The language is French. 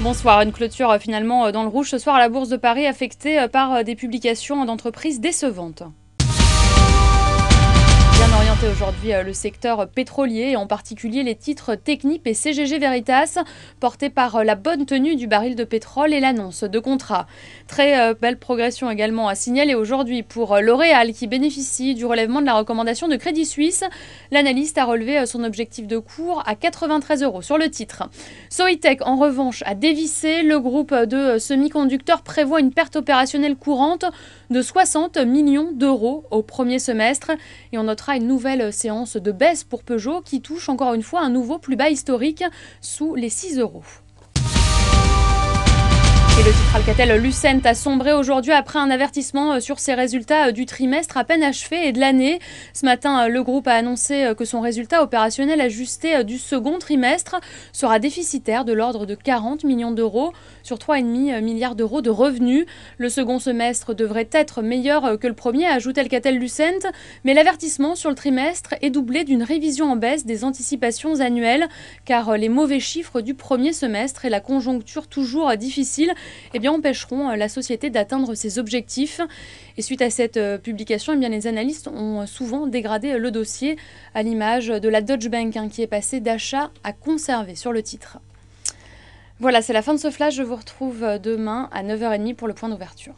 Bonsoir, une clôture finalement dans le rouge ce soir à la Bourse de Paris affectée par des publications d'entreprises décevantes. Bien orienté aujourd'hui le secteur pétrolier et en particulier les titres Technip et CGG Veritas portés par la bonne tenue du baril de pétrole et l'annonce de contrats. Très belle progression également à signaler aujourd'hui pour L'Oréal qui bénéficie du relèvement de la recommandation de Crédit Suisse. L'analyste a relevé son objectif de cours à 93 € sur le titre. Soitec en revanche a dévissé. Le groupe de semi-conducteurs prévoit une perte opérationnelle courante de 60 millions d'euros au premier semestre et on notera une nouvelle séance de baisse pour Peugeot qui touche encore une fois un nouveau plus bas historique sous les 6 €. Et le titre Alcatel Lucent a sombré aujourd'hui après un avertissement sur ses résultats du trimestre à peine achevé et de l'année. Ce matin, le groupe a annoncé que son résultat opérationnel ajusté du second trimestre sera déficitaire de l'ordre de 40 millions d'euros sur 3,5 milliards d'euros de revenus. Le second semestre devrait être meilleur que le premier, ajoute Alcatel Lucent, mais l'avertissement sur le trimestre est doublé d'une révision en baisse des anticipations annuelles car les mauvais chiffres du premier semestre et la conjoncture toujours difficile empêcheront la société d'atteindre ses objectifs. Et suite à cette publication, les analystes ont souvent dégradé le dossier à l'image de la Deutsche Bank qui est passée d'achat à conserver sur le titre. Voilà, c'est la fin de ce flash. Je vous retrouve demain à 9h30 pour le point d'ouverture.